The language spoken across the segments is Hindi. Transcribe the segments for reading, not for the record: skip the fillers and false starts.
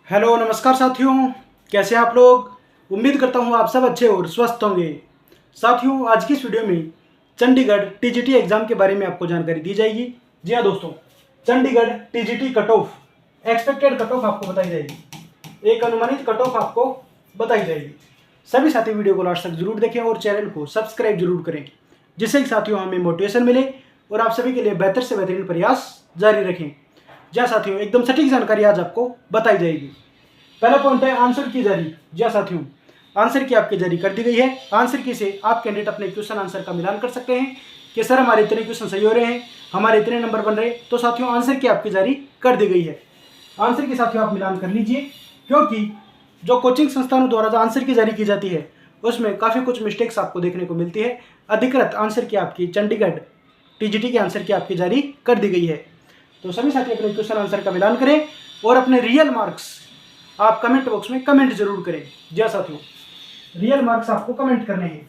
हेलो नमस्कार साथियों, कैसे हैं आप लोग। उम्मीद करता हूं आप सब अच्छे और स्वस्थ होंगे। साथियों, आज की इस वीडियो में चंडीगढ़ टीजीटी एग्जाम के बारे में आपको जानकारी दी जाएगी। जी हाँ दोस्तों, Chandigarh TGT cut off expected cut off आपको बताई जाएगी। एक अनुमानित कट ऑफ आपको बताई जाएगी। सभी साथी वीडियो को लास्ट तक जरूर देखें और चैनल को सब्सक्राइब जरूर करें, जिससे कि साथियों हमें मोटिवेशन मिले और आप सभी के लिए बेहतर से बेहतरीन प्रयास जारी रखें। जी साथियों, एकदम सटीक जानकारी आज आपको बताई जाएगी। पहला पॉइंट है आंसर की जारी। जी साथियों, आंसर की आपकी जारी कर दी गई है। आंसर की से आप कैंडिडेट अपने क्वेश्चन आंसर का मिलान कर सकते हैं कि सर हमारे इतने क्वेश्चन सही हो रहे हैं, हमारे इतने नंबर बन रहे हैं। तो साथियों आंसर की आपकी जारी कर दी गई है। आंसर के साथियों आप मिलान कर लीजिए, क्योंकि जो कोचिंग संस्थानों द्वारा जो आंसर की जारी की जाती है उसमें काफ़ी कुछ मिस्टेक्स आपको देखने को मिलती है। अधिकृत आंसर की आपकी चंडीगढ़ टीजीटी के आंसर की आपकी जारी कर दी गई है। तो सभी साथी अपने क्वेश्चन आंसर का मिलान करें और अपने रियल मार्क्स आप कमेंट बॉक्स में कमेंट जरूर करें। जी साथियों, रियल मार्क्स आपको कमेंट करने हैं,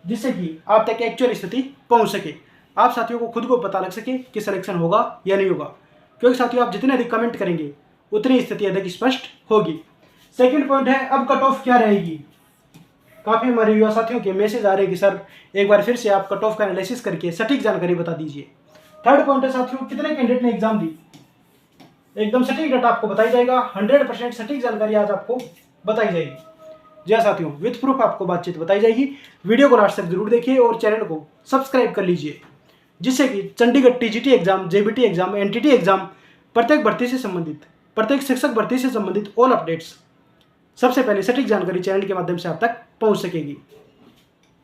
जिससे कि आप तक एक्चुअल स्थिति पहुंच सके। आप साथियों को खुद को पता लग सके कि सिलेक्शन होगा या नहीं होगा, क्योंकि साथियों आप जितने अधिक कमेंट करेंगे उतनी स्थिति अधिक स्पष्ट होगी। सेकेंड पॉइंट है अब कट ऑफ क्या रहेगी। काफ़ी हमारे युवा साथियों के मैसेज आ रहे हैं कि सर एक बार फिर से आप कट ऑफ का एनालिसिस करके सटीक जानकारी बता दीजिए। थर्ड पॉइंट है साथियों कितने कैंडिडेट ने एग्जाम दी। एकदम सटीक डाटा आपको बताई जाएगा। 100% सटीक जानकारी आज आपको बताई जाएगी। जी हाँ साथियों, विद प्रूफ आपको बातचीत बताई जाएगी। वीडियो को लास्ट तक जरूर देखिए और चैनल को सब्सक्राइब कर लीजिए, जिससे कि Chandigarh TGT exam, JBT exam, NTT exam, प्रत्येक भर्ती से संबंधित, प्रत्येक शिक्षक भर्ती से संबंधित ऑल अपडेट्स सबसे पहले सटीक जानकारी चैनल के माध्यम से आप तक पहुंच सकेगी।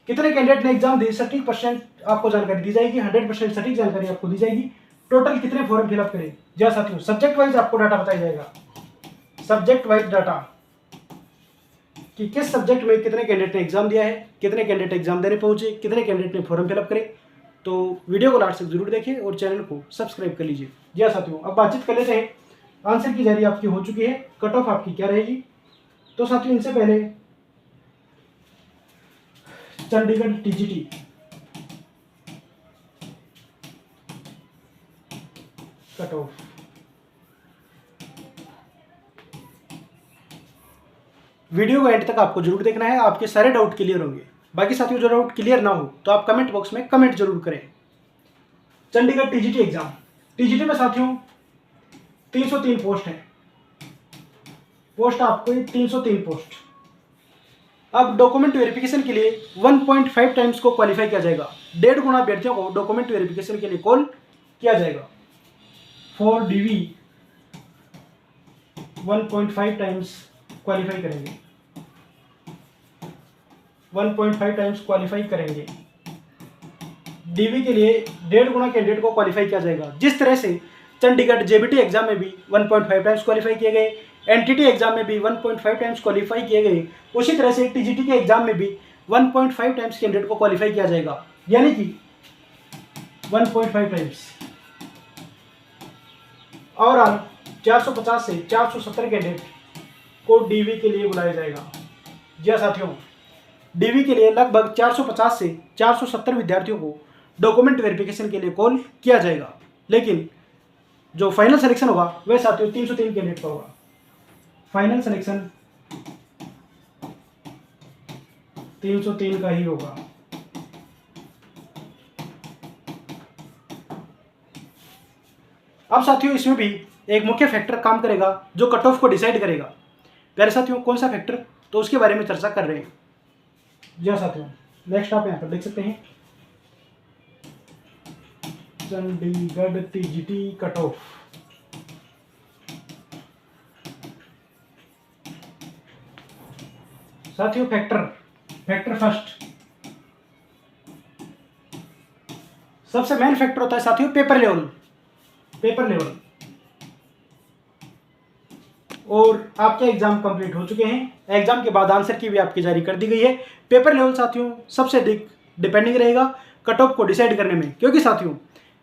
कितने कैंडिडेट ने एग्जाम दी, सटीक परसेंट आपको जानकारी दी जाएगी। 100% सटीक जानकारी आपको दी जाएगी। टोटल कितने फॉर्म फिलअप करें। जी साथियों, सब्जेक्ट वाइज आपको डाटा बताया जाएगा। सब्जेक्ट वाइज डाटा कि किस सब्जेक्ट में कितने कैंडिडेट ने एग्जाम दिया है, कितने कैंडिडेट एग्जाम देने पहुंचे, कितने कैंडिडेट ने फॉर्म फिलअप करे। तो वीडियो को लास्ट तक जरूर देखें और चैनल को सब्सक्राइब कर लीजिए। जी साथियों, अब बातचीत कर लेते हैं। आंसर की जारी आपकी हो चुकी है, कट ऑफ आपकी क्या रहेगी। तो साथियों इनसे पहले Chandigarh TGT cut off video को एंड तक आपको जरूर देखना है, आपके सारे डाउट क्लियर होंगे। बाकी साथियों जो डाउट क्लियर ना हो तो आप कमेंट बॉक्स में कमेंट जरूर करें। चंडीगढ़ टीजीटी एग्जाम, टीजीटी में साथियों 303 पोस्ट है। पोस्ट आपको 303 पोस्ट। अब डॉक्यूमेंट वेरिफिकेशन के लिए 1.5 टाइम्स को क्वालिफाई किया जाएगा। 1.5 गुना अभ्यर्थियों को डॉक्यूमेंट वेरिफिकेशन के लिए कॉल किया जाएगा। फॉर डीवी 1.5 टाइम्स क्वालिफाई करेंगे, 1.5 टाइम्स क्वालिफाई करेंगे। डीवी के लिए 1.5 गुना कैंडिडेट को क्वालिफाई किया जाएगा। जिस तरह से चंडीगढ़ जेबीटी एग्जाम में भी 1.5 टाइम्स क्वालिफाई किए गए, एनटीटी एग्जाम में भी 1.5 टाइम्स क्वालिफाई किए गए, उसी तरह से टीजीटी के एग्जाम में भी 1.5 टाइम्स कैंडिडेट को क्वालिफाई किया जाएगा। यानी कि 1.5 टाइम्स। ओवरऑल 450 से 470 कैंडिडेट को डीवी के लिए बुलाया जाएगा। जी हाँ साथियों, डीवी के लिए लगभग 450 से 470 विद्यार्थियों को डॉक्यूमेंट वेरिफिकेशन के लिए कॉल किया जाएगा। लेकिन जो फाइनल सिलेक्शन होगा वह साथियों 303 कैंडिडेट का होगा। फाइनल सिलेक्शन 303 का ही होगा। अब साथियों इसमें भी एक मुख्य फैक्टर काम करेगा जो कट ऑफ को डिसाइड करेगा। प्यारे साथियों कौन सा फैक्टर, तो उसके बारे में चर्चा कर रहे हैं। जी हाँ साथियों, नेक्स्ट आप यहाँ पर देख सकते हैं चंडीगढ़ टीजीटी कट ऑफ। साथियों फैक्टर फर्स्ट, सबसे मेन फैक्टर होता है साथियों पेपर लेवल। और आपके एग्जाम कंप्लीट हो चुके हैं। एग्जाम के बाद आंसर की भी आपकी जारी कर दी गई है। पेपर लेवल साथियों सबसे अधिक डिपेंडिंग रहेगा कट ऑफ को डिसाइड करने में, क्योंकि साथियों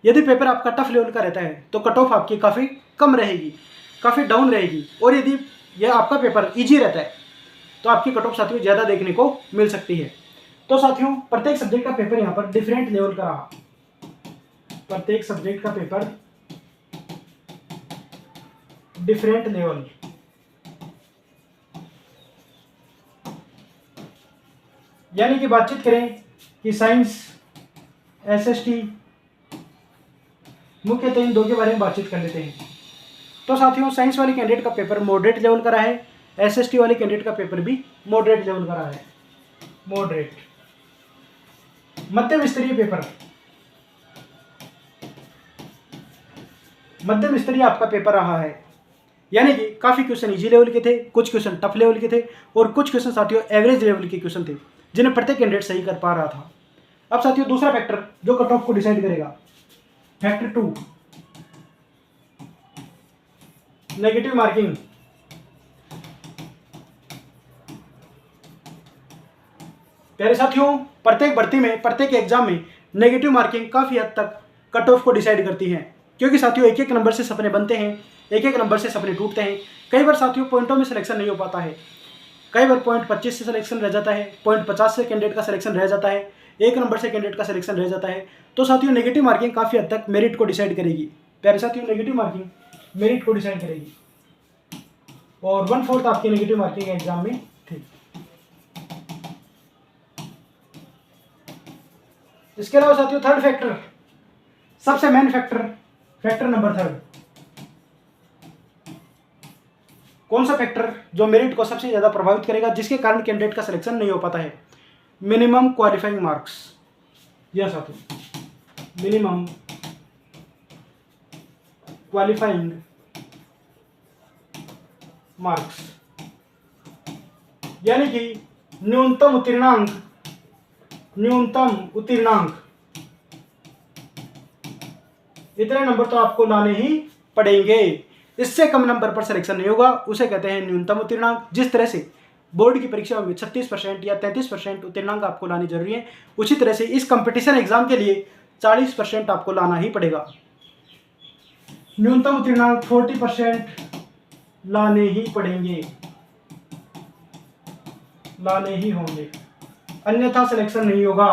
यदि पेपर आपका टफ लेवल का रहता है तो कट ऑफ आपकी काफ़ी कम रहेगी, काफ़ी डाउन रहेगी। और यदि यह आपका पेपर ईजी रहता है तो आपकी कट ऑफ साथियों ज़्यादा देखने को मिल सकती है। तो साथियों प्रत्येक सब्जेक्ट का पेपर यहाँ पर डिफरेंट लेवल का रहा। प्रत्येक सब्जेक्ट का पेपर डिफरेंट लेवल यानी कि बातचीत करें कि साइंस SST मुख्यतः इन दो के बारे में बातचीत कर लेते हैं। तो साथियों, साइंस वाले कैंडिडेट का पेपर मॉडरेट लेवल का रहा है, SST वाले कैंडिडेट का पेपर भी मॉडरेट लेवल का रहा है। मॉडरेट मध्यम स्तरीय पेपर, मध्यम स्तरीय आपका पेपर रहा है। यानी कि काफ़ी क्वेश्चन इजी लेवल के थे, कुछ क्वेश्चन टफ लेवल के थे और कुछ क्वेश्चन साथियों एवरेज लेवल के क्वेश्चन थे जिन्हें प्रत्येक कैंडिडेट सही कर पा रहा था। अब साथियों दूसरा फैक्टर जो कट ऑफ को डिसाइड करेगा, फैक्टर 2 नेगेटिव मार्किंग। प्यारे साथियों, प्रत्येक भर्ती में, प्रत्येक एग्जाम में नेगेटिव मार्किंग काफ़ी हद तक कट ऑफ को डिसाइड करती है, क्योंकि साथियों एक एक नंबर से सपने बनते हैं, एक एक नंबर से सपने टूटते हैं। कई बार साथियों पॉइंटों में सिलेक्शन नहीं हो पाता है, कई बार पॉइंट 25 से सिलेक्शन रह जाता है, पॉइंट 50 से कैंडिडेट का सिलेक्शन रह जाता है, एक नंबर से कैंडिडेट का सिलेक्शन रह जाता है। तो साथियों नेगेटिव मार्किंग काफ़ी हद तक मेरिट को डिसाइड करेगी। प्यारे साथियों, नेगेटिव मार्किंग मेरिट को डिसाइड करेगी और 1/4 आपकी नेगेटिव मार्किंग एग्जाम में थी। इसके अलावा साथियों थर्ड फैक्टर, सबसे मेन फैक्टर, फैक्टर नंबर 3, कौन सा फैक्टर जो मेरिट को सबसे ज्यादा प्रभावित करेगा, जिसके कारण कैंडिडेट का सिलेक्शन नहीं हो पाता है? Minimum qualifying marks. यस साथियों, मिनिमम क्वालिफाइंग मार्क्स, यानी कि न्यूनतम उत्तीर्णांक, न्यूनतम उत्तीर्णांक, इतने नंबर तो आपको लाने ही पड़ेंगे। इससे कम नंबर पर सिलेक्शन नहीं होगा, उसे कहते हैं न्यूनतम उत्तीर्णांक। जिस तरह से बोर्ड की परीक्षा में 36% या 33% उत्तीर्णांक आपको लानी जरूरी है, उसी तरह से इस कंपटीशन एग्जाम के लिए 40% आपको लाना ही पड़ेगा। न्यूनतम उत्तीर्णांक 40% लाने ही पड़ेंगे, लाने ही होंगे, अन्यथा सिलेक्शन नहीं होगा,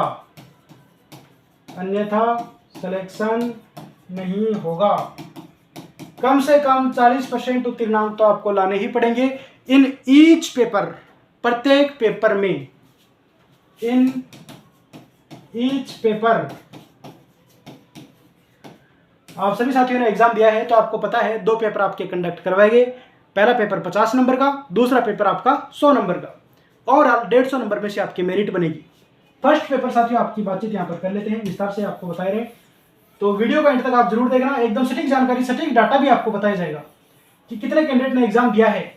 अन्यथा सिलेक्शन नहीं होगा। कम से कम 40% उत्तीर्णांक तो आपको लाने ही पड़ेंगे इन ईच पेपर, प्रत्येक पेपर में, इन ईच पेपर। आप सभी साथियों ने एग्जाम दिया है तो आपको पता है 2 पेपर आपके कंडक्ट करवाए गए। पहला पेपर 50 नंबर का, दूसरा पेपर आपका 100 नंबर का। ओवरऑल 150 नंबर में से आपकी मेरिट बनेगी। फर्स्ट पेपर साथियों आपकी बातचीत यहाँ पर कर लेते हैं, विस्तार से आपको बता रहे हैं, तो वीडियो को एंड तक आप जरूर देखना। एकदम सटीक जानकारी, सटीक डाटा भी आपको बताया जाएगा कि कितने कैंडिडेट ने एग्जाम दिया है।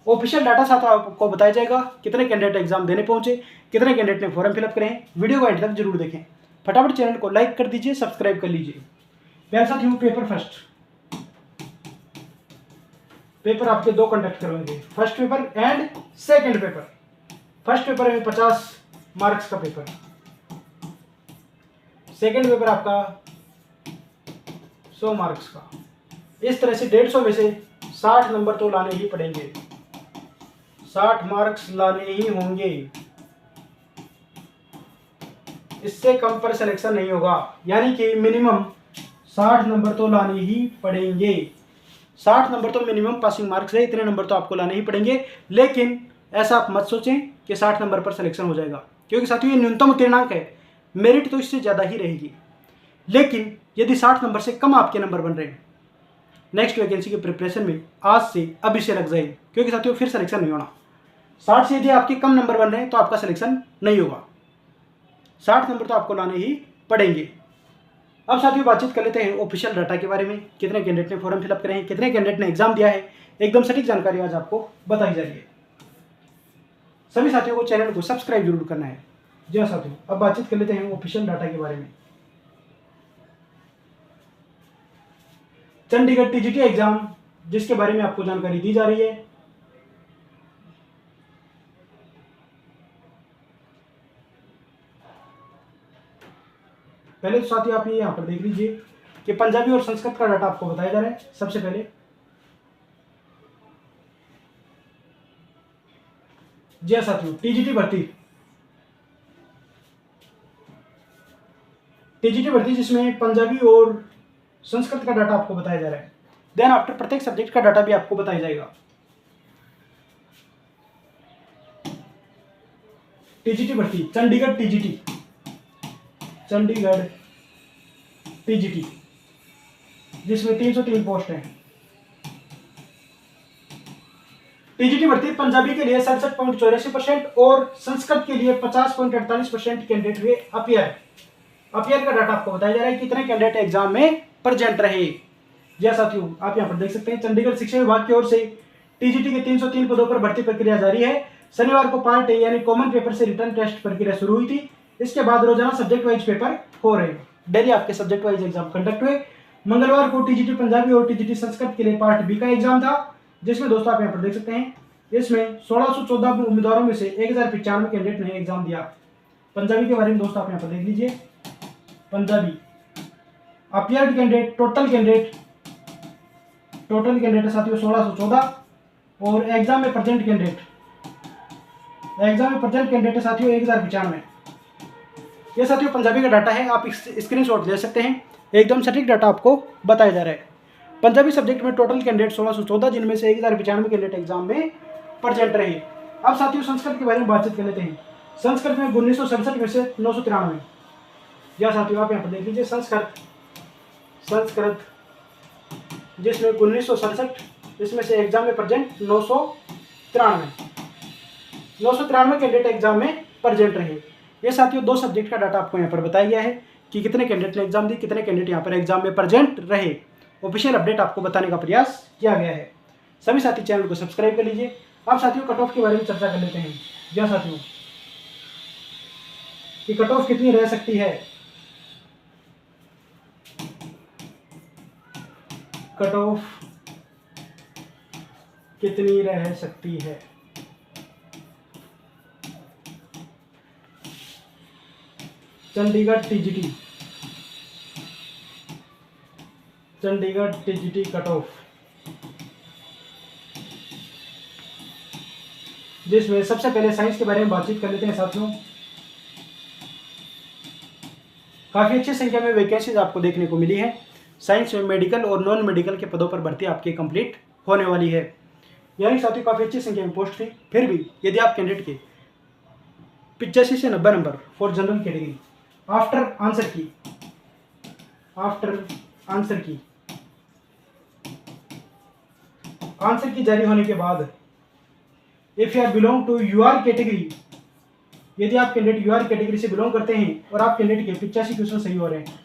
ऑफिशियल डाटा साथ आपको बताया जाएगा, कितने कैंडिडेट एग्जाम देने पहुंचे, कितने कैंडिडेट ने फॉर्म फिलअप करे हैं। वीडियो को एंड तक जरूर देखें। फटाफट चैनल को लाइक कर दीजिए, सब्सक्राइब कर लीजिए। प्यारे साथियों, पेपर फर्स्ट, पेपर आपके 2 कंडक्ट करवाएंगे, first paper and second paper. First paper है 50 मार्क्स का पेपर, सेकेंड पेपर आपका 100 मार्क्स का। इस तरह से 150 में से 60 नंबर तो लाने ही पड़ेंगे, 60 मार्क्स लाने ही होंगे, इससे कम पर सिलेक्शन नहीं होगा। यानी कि मिनिमम 60 नंबर तो लाने ही पड़ेंगे। 60 नंबर तो मिनिमम पासिंग मार्क्स है, इतने नंबर तो आपको लाने ही पड़ेंगे। लेकिन ऐसा आप मत सोचें कि 60 नंबर पर सिलेक्शन हो जाएगा, क्योंकि साथियों ये न्यूनतम उत्तीर्णांक है, मेरिट तो इससे ज़्यादा ही रहेगी। लेकिन यदि 60 नंबर से कम आपके नंबर बन रहे हैं, नेक्स्ट वैकेंसी के प्रिपरेशन में आज से अभी से लग जाए, क्योंकि साथियों फिर सिलेक्शन नहीं होना। 60 से यदि आपके कम नंबर बन रहे हैं तो आपका सिलेक्शन नहीं होगा, 60 नंबर तो आपको लाने ही पड़ेंगे। अब साथियों बातचीत कर लेते हैं ऑफिशियल डाटा के बारे में, कितने कैंडिडेट ने फॉर्म फिलअप करे हैं, कितने कैंडिडेट ने एग्जाम दिया है। एकदम सटीक जानकारी आज आपको बताई जा रही है। सभी साथियों को चैनल को सब्सक्राइब जरूर करना है। जी हाँ साथियों, अब बातचीत कर लेते हैं ऑफिशियल डाटा के बारे में। चंडीगढ़ टीजीटी एग्जाम जिसके बारे में आपको जानकारी दी जा रही है, पहले तो साथियों आप ये यहाँ पर देख लीजिए कि पंजाबी और संस्कृत का डाटा आपको बताया जा रहा है। सबसे पहले जी हाँ साथियों, टीजीटी भर्ती जिसमें पंजाबी और संस्कृत का डाटा आपको बताया जा रहा है। देन आफ्टर प्रत्येक सब्जेक्ट का डाटा भी आपको बताया जाएगा। टीजीटी भर्ती, चंडीगढ़ टीजीटी, चंडीगढ़ टीजीटी, जिसमें 303 पोस्ट हैं। टीजीटी भर्ती पंजाबी के लिए 67.84% और संस्कृत के लिए 50.48% कैंडिडेट हुए अपियर। अपियर का डाटा आपको बताया जा रहा है कितने कैंडिडेट एग्जाम में प्रेजेंट रहे। जी साथियों, आप यहाँ पर देख सकते हैं चंडीगढ़ शिक्षा विभाग की ओर से टीजीटी के 303 पदों पर भर्ती प्रक्रिया जारी है। शनिवार को पार्ट ए यानी कॉमन पेपर से रिटर्न टेस्ट प्रक्रिया शुरू हुई थी। इसके बाद रोजाना सब्जेक्ट वाइज पेपर हो रहे हैं। डेली आपके सब्जेक्ट वाइज एग्जाम कंडक्ट हुए। मंगलवार को टीजीटी पंजाबी और टीजीटी संस्कृत के लिए पार्ट बी का एग्जाम था, जिसमें दोस्तों आप यहाँ पर देख सकते हैं इसमें 1614 उम्मीदवारों में से 1095 कैंडिडेट ने एग्जाम दिया। पंजाबी के बारे में दोस्तों आप यहाँ पर देख लीजिए। Punjabi appeared candidate total candidate साथियों 1614 और एग्जाम में प्रेजेंट कैंडिडेट साथियों 1095। ये साथियों पंजाबी का डाटा है, आप स्क्रीनशॉट ले सकते हैं। एकदम सटीक डाटा आपको बताया जा रहा है। पंजाबी सब्जेक्ट में टोटल कैंडिडेट 1614, जिनमें से 1095 कैंडिडेट एग्जाम में प्रेजेंट रहे। अब साथियों संस्कृत के बारे में बातचीत कर लेते हैं। संस्कृत में 1967 में से 993। या साथियों आप यहाँ पर देख लीजिए संस्कृत जिसमें 1967, इसमें से एग्जाम में प्रेजेंट 993 कैंडिडेट एग्जाम में प्रेजेंट रहे। ये साथियों 2 सब्जेक्ट का डाटा आपको यहाँ पर बताया गया है कि कितने कैंडिडेट ने एग्जाम दी, कितने कैंडिडेट यहाँ पर एग्जाम में प्रेजेंट रहे। ऑफिशियल अपडेट आपको बताने का प्रयास किया गया है। सभी साथी चैनल को सब्सक्राइब कर लीजिए। अब साथियों कट ऑफ के बारे में चर्चा कर लेते हैं। जी साथियों, कि कट ऑफ कितनी रह सकती है। कट ऑफ कितनी रह सकती है। चंडीगढ़ टीजीटी कट ऑफ, जिसमें सबसे पहले साइंस के बारे में बातचीत कर लेते हैं साथियों। काफी अच्छी संख्या में वैकेंसीज आपको देखने को मिली है। साइंस में मेडिकल और नॉन मेडिकल के पदों पर भर्ती आपकी कंप्लीट होने वाली है, यानी साथियों काफी अच्छी संख्या में पोस्ट थी। फिर भी यदि आप कैंडिडेट के 85 से 90 number for general category after answer key जारी होने के बाद if you are belong to UR category, यदि आप कैंडिडेट यूआर कैटेगरी से बिलोंग करते हैं और आप कैंडिडेट के 85 क्वेश्चन सही हो रहे हैं,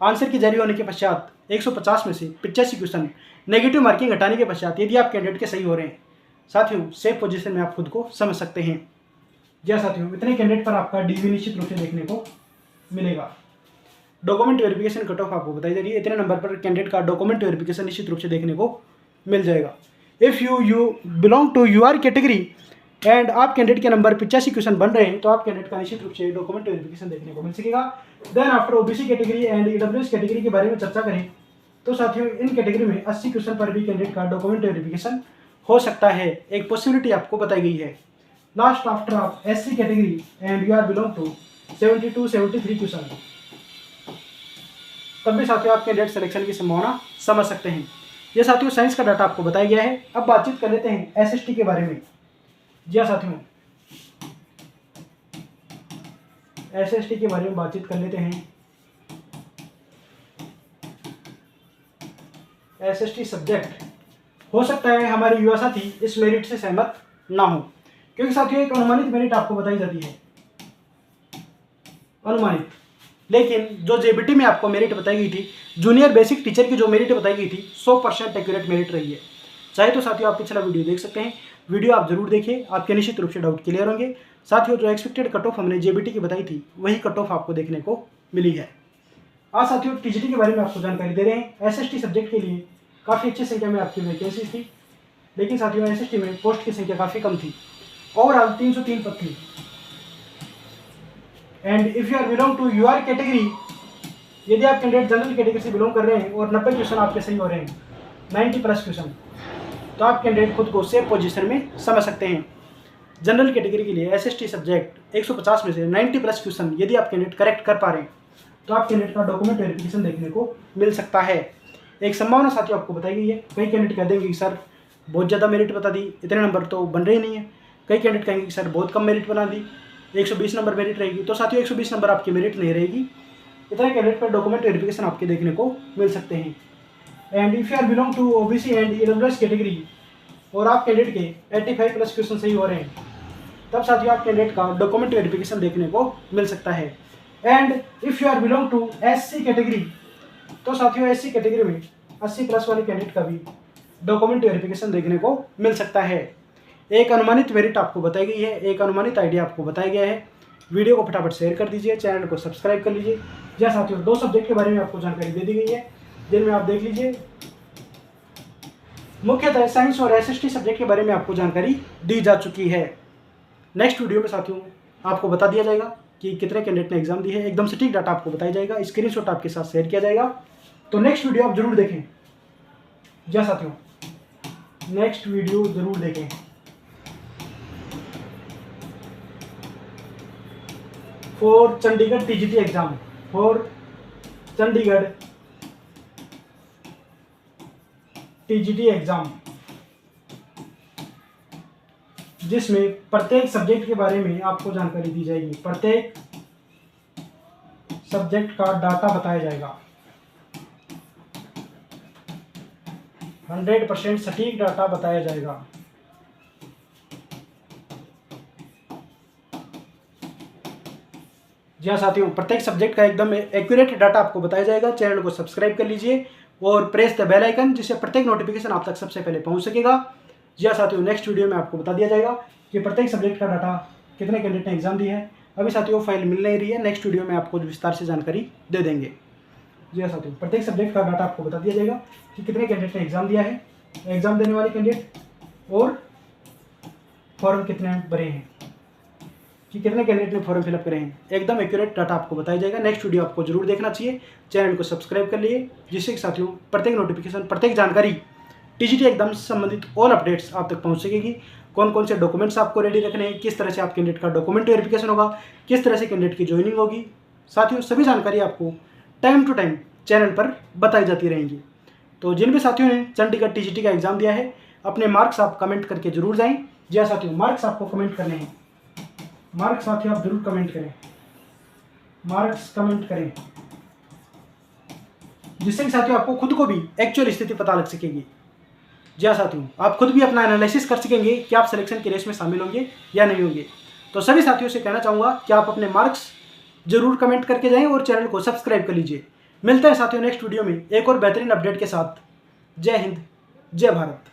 आंसर की जारी होने के पश्चात 150 में से 85 क्वेश्चन नेगेटिव मार्किंग हटाने के पश्चात यदि आप कैंडिडेट के सही हो रहे हैं, साथियों सेफ पोजीशन में आप खुद को समझ सकते हैं। जी साथियों, इतने कैंडिडेट पर आपका डीवी निश्चित रूप से देखने को मिलेगा। डॉक्यूमेंट वेरिफिकेशन कट ऑफ आपको बताई जा रही है। इतने नंबर पर कैंडिडेट का डॉक्यूमेंट वेरिफिकेशन निश्चित रूप से देखने को मिल जाएगा। If you belong to UR category and आप कैंडिडेट के नंबर 85 क्वेश्चन बन रहे हैं, तो आप कैंडिडेट का निश्चित रूप से डॉक्यूमेंट वेरिफिकेशन देखने को मिल सकेगा। Then after OBC category and EWS category के बारे में चर्चा करें तो साथियों इन कैटेगरी में 80 क्वेश्चन पर भी कैंडिडेट का डॉक्यूमेंट वेरिफिकेशन हो सकता है, एक पॉसिबिलिटी आपको बताई गई है। लास्ट आफ्टर आप SC category and you are belong to 72-73 question, तब भी साथियों आप कैंडिडेट सिलेक्शन की संभावना समझ सकते हैं। ये साथियों साइंस का डाटा आपको बताया गया है। अब बातचीत कर लेते हैं एसएसटी के बारे में। जी हाँ साथियों, एसएसटी के बारे में बातचीत कर लेते हैं। एसएसटी सब्जेक्ट हो सकता है हमारे युवा साथी इस मेरिट से सहमत ना हो, क्योंकि साथियों एक अनुमानित मेरिट आपको बताई जाती है, अनुमानित। लेकिन जो जेबीटी में आपको मेरिट बताई गई थी, जूनियर बेसिक टीचर की जो मेरिट बताई गई थी 100% एक्यूरेट मेरिट रही है। चाहे तो साथियों आप पिछला वीडियो देख सकते हैं, वीडियो आप जरूर देखिए, आपके निश्चित रूप से डाउट क्लियर होंगे। साथियों जो एक्सपेक्टेड कट ऑफ हमने जेबीटी की बताई थी वही कट ऑफ आपको देखने को मिली है। आज साथियों टीजीटी के बारे में आपको जानकारी दे रहे हैं। एसएसटी सब्जेक्ट के लिए काफ़ी अच्छी संख्या में आपकी वैकेंसी थी, लेकिन साथियों एसएसटी में पोस्ट की संख्या काफ़ी कम थी। ओवरऑल 303 पद थी। And if you are belong to UR category, यदि आप कैंडिडेट जनरल कैटेगरी से बिलोंग कर रहे हैं और 90 क्वेश्चन आपके सही हो रहे हैं, 90+ क्वेश्चन, तो आप कैंडिडेट खुद को सेफ पोजीशन में समझ सकते हैं। जनरल कैटेगरी के लिए एसएसटी सब्जेक्ट 150 में से 90+ क्वेश्चन यदि आप कैंडिडेट करेक्ट कर पा रहे हैं, तो आप कैंडिडेट का डॉक्यूमेंट वेरिफिकेशन देखने को मिल सकता है। एक संभावना साथियों आपको बताई गई है। कई कैंडिडेट कह देंगे कि सर बहुत ज़्यादा मेरिट बता दी, इतने नंबर तो बन रहे ही नहीं है। कई कैंडिडेट कहेंगे कि सर बहुत कम मेरिट बना दी, 120 नंबर मेरिट रहेगी। तो साथियों 120 नंबर आपकी मेरिट नहीं रहेगी, इतना कैंडिडेट पर डॉक्यूमेंट वेरिफिकेशन आपके देखने को मिल सकते हैं। And if you are belong to OBC and EWS category और आप कैंडिडेट के 85 प्लस क्वेश्चन सही हो रहे हैं, तब साथियों आप कैंडिडेट का डॉक्यूमेंट वेरिफिकेशन देखने को मिल सकता है। And if you are belong to SC category, तो साथियों एससी कैटेगरी में 80 प्लस वाले कैंडिडेट का भी डॉक्यूमेंट वेरिफिकेशन देखने को मिल सकता है। एक अनुमानित मेरिट आपको बताई गई है, एक अनुमानित आइडिया आपको बताया गया है। वीडियो को फटाफट शेयर कर दीजिए, चैनल को सब्सक्राइब कर लीजिए। जी साथियों 2 सब्जेक्ट के बारे में आपको जानकारी दे दी गई है, जिनमें आप देख लीजिए मुख्यतः साइंस और एसएसटी सब्जेक्ट के बारे में आपको जानकारी दी जा चुकी है। नेक्स्ट वीडियो में साथियों आपको बता दिया जाएगा कि कितने कैंडिडेट ने एग्जाम दी है, एकदम सटीक डाटा आपको बताया जाएगा, स्क्रीनशॉट आपके साथ शेयर किया जाएगा। तो नेक्स्ट वीडियो आप जरूर देखें। जी साथियों नेक्स्ट वीडियो जरूर देखें। For Chandigarh TGT exam, for Chandigarh TGT exam, जिसमें प्रत्येक सब्जेक्ट के बारे में आपको जानकारी दी जाएगी, प्रत्येक सब्जेक्ट का डाटा बताया जाएगा, 100% सटीक डाटा बताया जाएगा। जी हाँ साथियों प्रत्येक सब्जेक्ट का एकदम एक्यूरेट डाटा आपको बताया जाएगा। चैनल को सब्सक्राइब कर लीजिए और प्रेस द बेल आइकन, जिससे प्रत्येक नोटिफिकेशन आप तक सबसे पहले पहुंच सकेगा। जी हाँ साथियों नेक्स्ट वीडियो में आपको बता दिया जाएगा कि प्रत्येक सब्जेक्ट का डाटा कितने कैंडिडेट ने एग्जाम दी है। अभी साथियों फाइल मिल नहीं रही है, नेक्स्ट वीडियो में आपको विस्तार से जानकारी दे देंगे। जी हाँ साथियों प्रत्येक सब्जेक्ट का डाटा आपको बता दिया जाएगा कि कितने कैंडिडेट ने एग्जाम दिया है, एग्जाम देने वाले कैंडिडेट, और फॉर्म कितने भरे हैं, कि कितने कैंडिडेट ने फॉर्म फिलअप करे हैं। एकदम एक्यूरेट डाटा आपको बताया जाएगा। नेक्स्ट वीडियो आपको जरूर देखना चाहिए, चैनल को सब्सक्राइब कर लिए, जिससे साथियों प्रत्येक नोटिफिकेशन, प्रत्येक जानकारी टीजीटी एग्जाम से संबंधित ऑल अपडेट्स आप तक पहुंच सकेगी। कौन कौन से डॉक्यूमेंट्स आपको रेडी रखने हैं, किस तरह से आप कैंडिडेट का डॉक्यूमेंट वेरिफिकेशन होगा, किस तरह से कैंडिडेट की ज्वाइनिंग होगी, साथियों सभी जानकारी आपको टाइम टू टाइम चैनल पर बताई जाती रहेंगी। तो जिन भी साथियों ने चंडीगढ़ टीजीटी का एग्जाम दिया है, अपने मार्क्स आप कमेंट करके जरूर जाएं। जी हाँ साथियों मार्क्स आपको कमेंट करने हैं, मार्क्स साथियों आप जरूर कमेंट करें, मार्क्स कमेंट करें, जिससे कि साथियों आपको खुद को भी एक्चुअल स्थिति पता लग सकेगी। जी हाँ साथियों आप खुद भी अपना एनालिसिस कर सकेंगे कि आप सिलेक्शन की रेस में शामिल होंगे या नहीं होंगे। तो सभी साथियों से कहना चाहूँगा कि आप अपने मार्क्स जरूर कमेंट करके जाएं और चैनल को सब्सक्राइब कर लीजिए। मिलते हैं साथियों नेक्स्ट वीडियो में एक और बेहतरीन अपडेट के साथ। जय हिंद, जय भारत।